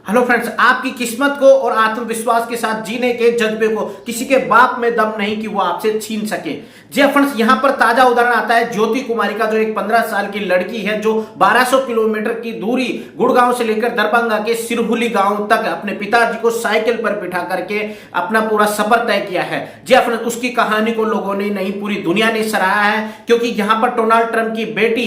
Hello friends, आपकी किस्मत को और आत्मविश्वास के साथ जीने के जज्बे को किसी के बाप में दम नहीं कि वो आपसे छीन सके। जी फ्रेंड्स, यहाँ पर ताजा उदाहरण आता है ज्योति कुमारी का, जो एक 15 साल की लड़की है जो 1200 किलोमीटर की दूरी गुड़गांव से लेकर दरभंगा के सिरहुली गांव तक अपने पिताजी को साइकिल पर बिठा करके अपना पूरा सफर तय किया है। जी फ्रेंड्स, उसकी कहानी को लोगों ने नहीं, पूरी दुनिया ने सराहा है, क्योंकि यहाँ पर डोनाल्ड ट्रंप की बेटी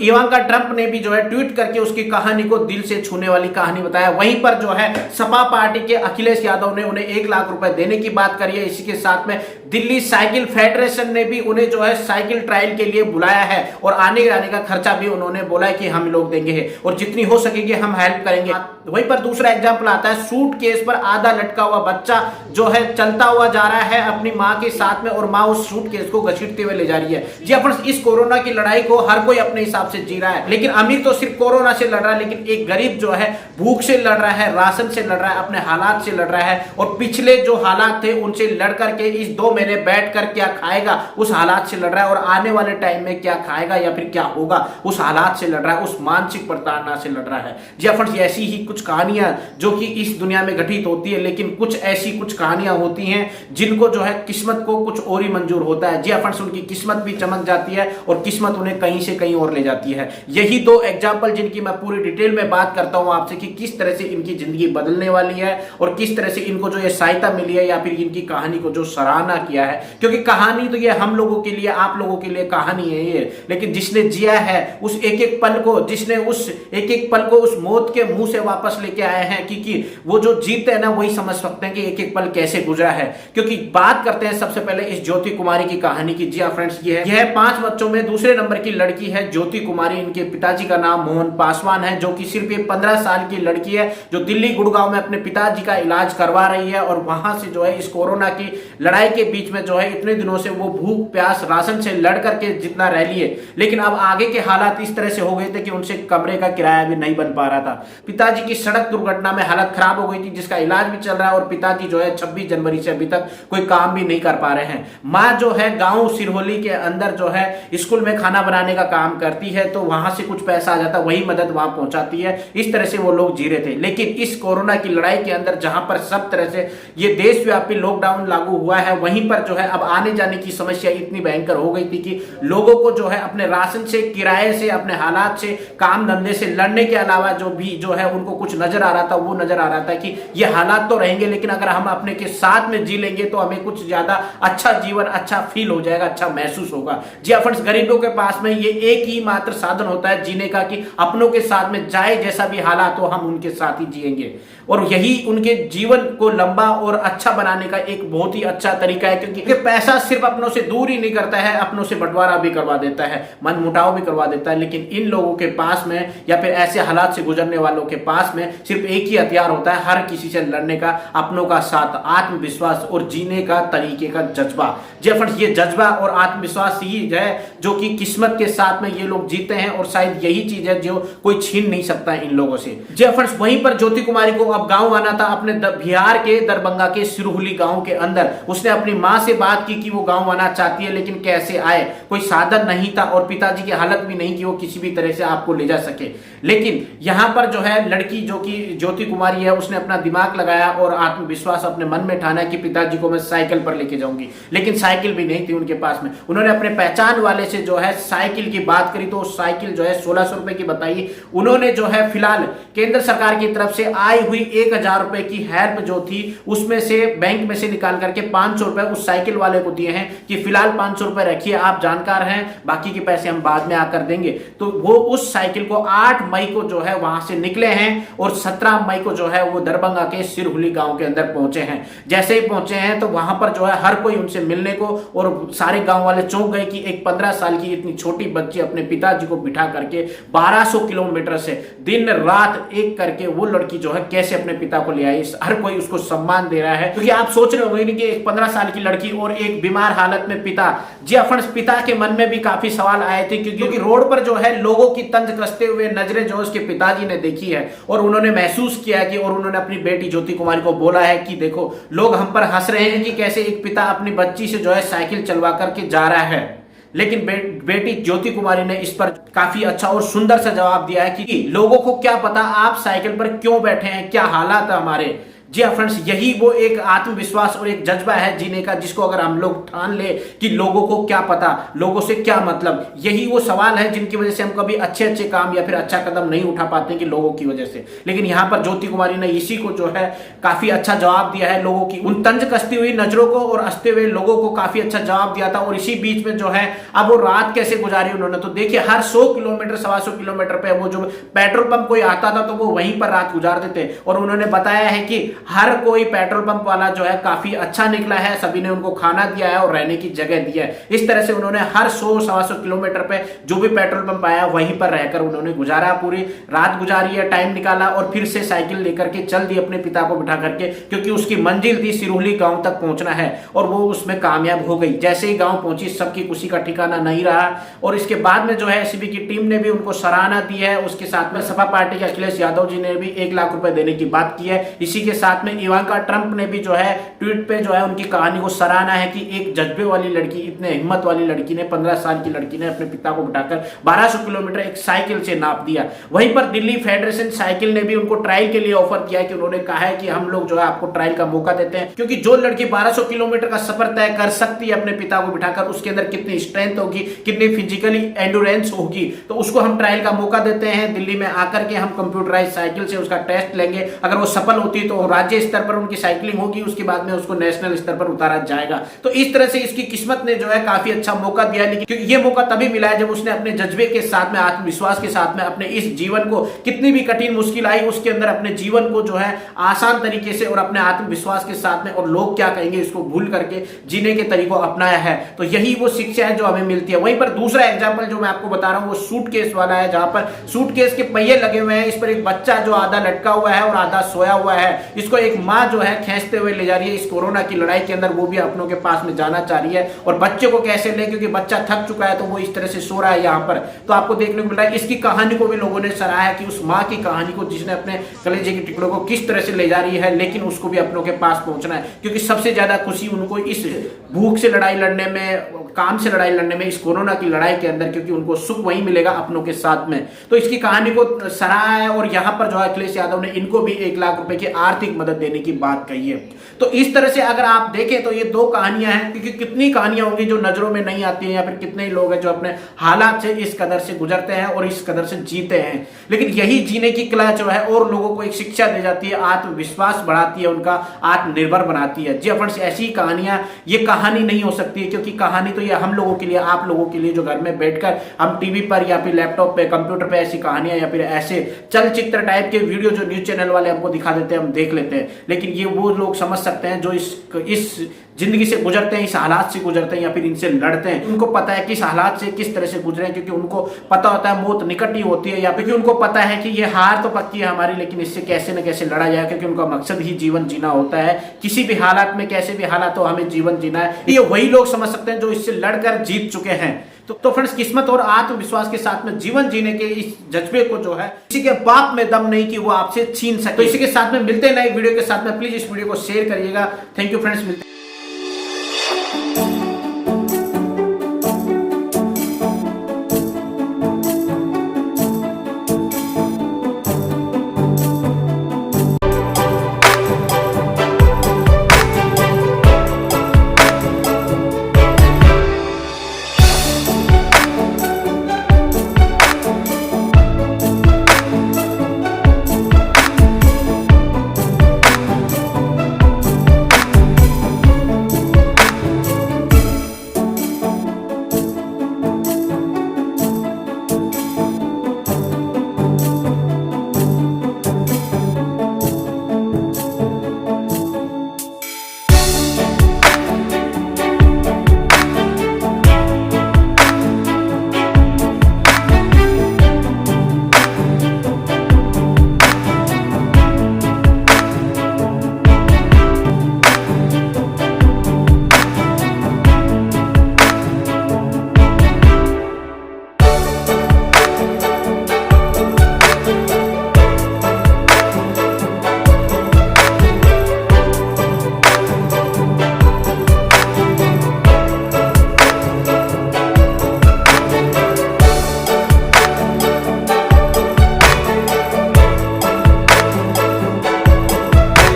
इवांका ट्रंप ने भी जो है ट्वीट करके उसकी कहानी को दिल से छूने वाली कहानी बताया। वहीं पर जो है सपा पार्टी के अखिलेश यादव ने उन्हें 1 लाख रुपए देने की बात करी है। इसी के साथ में दिल्ली साइकिल फेडरेशन ने भी उन्हें जो है साइकिल ट्रायल के लिए बुलाया है और आने जाने का खर्चा भी उन्होंने बोला है कि हम लोग देंगे और जितनी हो सकेगी हम हेल्प करेंगे। वहीं पर दूसरा एग्जाम्पल आता है, सूटकेस पर आधा लटका हुआ बच्चा जो है चलता हुआ जा रहा है अपनी मां के साथ में और मां उस सूटकेस को घसीटते हुए ले जा रही है। जी फ्रेंड्स, इस कोरोना की लड़ाई को हर कोई अपने हिसाब से जी रहा है, लेकिन अमीर तो सिर्फ कोरोना से लड़ रहा है, लेकिन एक गरीब जो है भूख से लड़ रहा है, राशन से लड़ रहा है, अपने हालात से लड़ रहा है और पिछले जो हालात थे उनसे लड़ करके इस 2 महीने बैठकर क्या खाएगा उस हालात से लड़ रहा है और आने वाले टाइम में क्या खाएगा या फिर क्या होगा उस हालात से लड़ रहा है, उस मानसिक प्रताड़ना से लड़ रहा है। जी फ्रेंड्स, ऐसी ही कुछ कहानियां जो कि इस दुनिया में घटित होती है, लेकिन कुछ ऐसी कुछ कहानियां होती हैं जिनको जो है किस्मत को कुछ और ही मंजूर होता है। जी फ्रेंड्स, उनकी किस्मत भी चमक जाती है और किस्मत उन्हें कहीं से कहीं और ले जाती है। यही 2 एग्जाम्पल जिनकी मैं पूरी डिटेल में बात करता हूं आपसे कि किस तरह से इनकी जिंदगी बदलने वाली है और किस तरह से इनको जो ये सहायता मिली है या फिर इनकी कहानी को जो सराहना किया है, क्योंकि कहानी तो ये हम लोगों के लिए, आप लोगों के लिए कहानी है ये, लेकिन जिसने जिया है उस एक एक पल को, जिसने उस एक एक पल को उस मौत के मुंह से वापस लेके आए हैं, क्योंकि वो जो जीते हैं ना वही समझ सकते हैं कि एक एक पल कैसे गुजरा है। क्योंकि बात करते हैं सबसे पहले इस ज्योति कुमारी की कहानी की। जी फ्रेंड्स, यह 5 बच्चों में दूसरे नंबर की लड़की है ज्योति कुमारी। इनके पिताजी का नाम मोहन पासवान है, जो कि सिर्फ एक 15 साल की लड़की है जो दिल्ली गुड़गांव में अपने पिताजी का इलाज करवा रही है और वहां से जो है इस कोरोना की लड़ाई के बीच में जो है इतने दिनों से वो भूख प्यास राशन से लड़ करके जितना रह लिए, लेकिन अब आगे के हालात इस तरह से हो गए थे कि उनसे कमरे का किराया भी नहीं बन पा रहा था। पिताजी की सड़क दुर्घटना में हालत खराब हो गई थी, जिसका इलाज भी चल रहा है और पिताजी जो है 26 जनवरी से अभी तक कोई काम भी नहीं कर पा रहे हैं। माँ जो है गांव सिरहोली के अंदर जो है स्कूल में खाना बनाने का काम करती है, तो वहां से कुछ पैसा आ जाता, वही मदद वहां पहुंचाती है। इस तरह से वो लोग जी रहे थे, लेकिन इस कोरोना की लड़ाई के अंदर जहां पर सब तरह से ये देशव्यापी लॉकडाउन लागू हुआ है, वहीं पर जो है अब आने जाने की समस्या इतनी भयंकर हो गई थी कि लोगों को जो है अपने राशन से, किराए से, अपने हालात से, काम धंधे से लड़ने के अलावा जो भी जो है उनको कुछ नजर आ रहा था, वो नजर आ रहा था कि ये हालात तो रहेंगे, लेकिन अगर हम अपने के साथ में जी लेंगे तो हमें कुछ ज्यादा अच्छा जीवन, अच्छा फील हो जाएगा, अच्छा महसूस होगा। जी फ्रेंड्स, गरीबों के पास में ये एक ही मात्र साधन होता है जीने का कि अपनों के साथ में जाए जैसा भी हालात हो हम उनके साथ ही जिएंगे, और यही उनके जीवन को लंबा और अच्छा बनाने का एक बहुत ही अच्छा तरीका है। क्योंकि पैसा सिर्फ अपनों से दूर ही नहीं करता है, अपनों से बंटवारा भी करवा देता है, मन मुटाव भी करवा देता है, लेकिन इन लोगों के पास में या फिर ऐसे हालात से गुजरने वालों के पास में सिर्फ एक ही हथियार होता है हर किसी से लड़ने का, अपनों का साथ, आत्मविश्वास और जीने का तरीके का जज्बा। जी फ्रेंड्स, ये जज्बा और आत्मविश्वास ही है जो कि किस्मत के साथ में ये लोग जीते हैं और शायद यही चीज है जो कोई छीन नहीं सकता इन लोगों से। जी फ्रेंड्स, वहीं पर ज्योति कुमारी को अब गांव आना था, अपने बिहार के दरभंगा के सिरहुली गांव के अंदर। उसने अपनी मां से बात की कि वो गांव आना चाहती है, लेकिन कैसे आए, कोई साधन नहीं था और पिताजी की हालत भी नहीं कि वो किसी भी तरह से आपको ले जा सके। लेकिन यहां पर जो है लड़की जो कि ज्योति कुमारी है, उसने अपना दिमाग लगाया और आत्मविश्वास अपने मन में ठाना कि पिताजी को मैं साइकिल पर लेके जाऊंगी, लेकिन साइकिल भी नहीं थी उनके पास में। उन्होंने अपने पहचान वाले से जो है साइकिल की बात करी, तो साइकिल जो है 1600 रुपए की बताई। उन्होंने जो है फिलहाल केंद्र सरकार की तरफ से आई हुई 1000 रुपए की हेल्प जो थी उसमें से बैंक में से निकाल करके 500 रुपए उस साइकिल वाले को दिए हैं कि फिलहाल 500 रुपए रखिए, आप जानकार हैं, बाकी के पैसे हम बाद में आकर देंगे। तो वो उस साइकिल को 8 मई को जो है वहां से निकले हैं और 17 मई को जो है वो दरभंगा के सिरहुली गांव के अंदर पहुंचे हैं। जैसे ही पहुंचे हैं तो वहां पर जो है हर कोई उनसे मिलने को, और सारे गांव वाले चौंक गए कि एक 15 साल की इतनी छोटी बच्ची अपने पिताजी को बिठा करके 1200 किलोमीटर से दिन रात एक करके वो लड़की जो है कैसे अपने पिता को ले आई। हर कोई उसको सम्मान दे रहा है, क्योंकि आप सोच रहे होंगे कि एक 15 साल की लड़की और एक बीमार हालत में पिता। जी फ्रेंड्स, पिता के मन में भी काफी सवाल आए थे, क्योंकि रोड पर जो है लोगों की तंज कसते हुए नजरें जो उसके पिताजी ने देखी है और उन्होंने महसूस किया कि, और उन्होंने अपनी बेटी ज्योति कुमारी को बोला है कि देखो लोग हम पर हंस रहे हैं कि कैसे एक पिता अपनी बच्ची से जो है साइकिल चलवा करके जा रहा है। लेकिन बेटी ज्योति कुमारी ने इस पर काफी अच्छा और सुंदर सा जवाब दिया है कि लोगों को क्या पता आप साइकिल पर क्यों बैठे हैं, क्या हालात है हमारे। जी हाँ फ्रेंड्स, यही वो एक आत्मविश्वास और एक जज्बा है जीने का, जिसको अगर हम लोग ठान ले कि लोगों को क्या पता, लोगों से क्या मतलब, यही वो सवाल है जिनकी वजह से हम कभी अच्छे अच्छे काम या फिर अच्छा कदम नहीं उठा पाते कि लोगों की वजह से। लेकिन यहाँ पर ज्योति कुमारी ने इसी को जो है काफी अच्छा जवाब दिया है, लोगों की उन तंज कसती हुई नजरों को और हंसते हुए लोगों को काफी अच्छा जवाब दिया था। और इसी बीच में जो है अब वो रात कैसे गुजारी उन्होंने, तो देखिए हर 100 किलोमीटर 125 किलोमीटर पे वो जो पेट्रोल पंप कोई आता था तो वो वहीं पर रात गुजार देते। और उन्होंने बताया है कि हर कोई पेट्रोल पंप वाला जो है काफी अच्छा निकला है, सभी ने उनको खाना दिया है और रहने की जगह दी है। इस तरह से उन्होंने हर 100-125 किलोमीटर पे जो भी पेट्रोल पंप आया वहीं पर रहकर उन्होंने गुजारा, पूरी रात गुजारी है, टाइम निकाला और फिर से साइकिल लेकर के चल दी अपने पिता को बिठा करके, क्योंकि उसकी मंजिल थी सिरोही गांव तक पहुंचना है और वो उसमें कामयाब हो गई। जैसे ही गांव पहुंची सबकी खुशी का ठिकाना नहीं रहा और इसके बाद में जो है एसीबी की टीम ने भी उनको सराहना दी है। उसके साथ में सपा पार्टी के अखिलेश यादव जी ने भी 1 लाख रुपए देने की बात की है। इसी के साथ में इवांका ट्रंप ने भी जो है ट्वीट पे जो है उनकी कहानी को सराहना है कि एक जज्बे वाली लड़की, इतने हिम्मत वाली लड़की ने, 15 साल की लड़की ने अपने पिता को बिठाकर 1200 किलोमीटर एक साइकिल से नाप दिया। वहीं पर दिल्ली फेडरेशन साइकिल ने भी उनको ट्रायल के लिए ऑफर किया कि उन्होंने कहा है कि हम लोग जो है आपको ट्रायल का मौका देते हैं, क्योंकि जो लड़की 1200 किलोमीटर का सफर तय कर सकती है अपने पिता को बिठाकर, उसके अंदर कितनी स्ट्रेंथ होगी, कितनी फिजिकली एंडोरेंस होगी, तो उसको हम ट्रायल का मौका देते हैं। दिल्ली में आकर के हम कंप्यूटराइज साइकिल से उसका टेस्ट लेंगे, अगर वो सफल होती है तो राज्य स्तर पर उनकी साइकिलिंग होगी, उसके बाद में उसको नेशनल स्तर पर उतारा जाएगा। तो इस तरह से इसकी किस्मत ने जो है काफी अच्छा मौका दिया, लेकिन क्योंकि ये मौका तभी मिला है जब उसने अपने जज्बे के साथ में, आत्मविश्वास के साथ में अपने इस जीवन को, कितनी भी कठिन मुश्किल आई उसके अंदर अपने जीवन को जो है आसान तरीके से और अपने आत्मविश्वास के साथ में और लोग क्या कहेंगे इसको भूल करके जीने के तरीकों अपनाया है। तो यही वो शिक्षा है जो हमें मिलती है। वहीं पर दूसरा एग्जाम्पल जो मैं आपको बता रहा हूं वो सूटकेस वाला है, जहां पर सूटकेस के पहिए लगे हुए हैं, इस पर एक बच्चा जो आधा लटका हुआ है और आधा सोया हुआ है, इसको एक माँ जो है खींचते हुए ले जा रही है इस कोरोना की लड़ाई के अंदर, वो भी अपनों के पास में जाना चाह रही है। और बच्चे को कैसे ले, क्योंकि बच्चा थक चुका है तो वो इस तरह से सो रहा है यहाँ पर। तो आपको देखने को मिल रहा है इसकी कहानी को भी लोगों ने सराहा है कि उस माँ की कहानी को, जिसने अपने कलेजे के टुकड़ों को किस तरह से ले जा रही है, लेकिन उसको भी अपनों के पास पहुंचना है, क्योंकि सबसे ज्यादा खुशी उनको इस भूख से लड़ाई लड़ने में, काम से लड़ाई लड़ने में, इस कोरोना की लड़ाई के अंदर, क्योंकि उनको सुख वही मिलेगा अपनों के साथ में। तो इसकी कहानी को सराहा है और यहाँ पर जो है अखिलेश यादव ने इनको भी 1 लाख रुपए की आर्थिक मदद देने की बात कही है। तो इस तरह से अगर आप देखें तो ये 2 कहानियां हैं, क्योंकि कितनी कहानियां होंगी जो नजरों में नहीं आती हैं, या फिर कितने ही लोग हैं जो अपने हालात से इस कदर से गुजरते हैं और इस कदर से जीते हैं। लेकिन यही जीने की कला जो है और लोगों को एक शिक्षा दे जाती है, आत्मविश्वास बढ़ाती है, उनका आत्मनिर्भर बनाती है। जी फ्रेंड्स, ऐसी कहानियां, ये कहानी नहीं हो सकती है, क्योंकि कहानी तो ये हम लोगों के लिए, आप लोगों के लिए, जो घर में बैठकर हम टीवी पर या फिर लैपटॉप पे, कंप्यूटर पे ऐसी कहानियां या फिर ऐसे चलचित्र टाइप के वीडियो जो न्यूज चैनल वाले हमको दिखा देते हैं, हम देख लेते हैं। लेकिन ये वो लोग समझ सकते हैं जो इस जिंदगी से गुजरते हैं, इस हालात से गुजरते हैं या फिर इनसे लड़ते हैं। उनको पता है कि इस हालात से किस तरह से गुजरे हैं, क्योंकि उनको पता होता है मौत निकट ही होती है, या फिर उनको पता है कि ये हार तो पक्की है हमारी, लेकिन इससे कैसे न कैसे लड़ा जाए, क्योंकि उनका मकसद ही जीवन जीना होता है। किसी भी हालात में, कैसे भी हालात हो, हमें जीवन जीना है। ये वही लोग समझ सकते हैं जो इससे लड़कर जीत चुके हैं। तो फ्रेंड्स, किस्मत और आत्मविश्वास के साथ में जीवन जीने के इस जज्बे को जो है किसी के बाप में दम नहीं कि वो आपसे छीन सके। तो इसी के साथ में मिलते हैं नए वीडियो के साथ में। प्लीज इस वीडियो को शेयर करिएगा। थैंक यू फ्रेंड्स, मिलते हैं।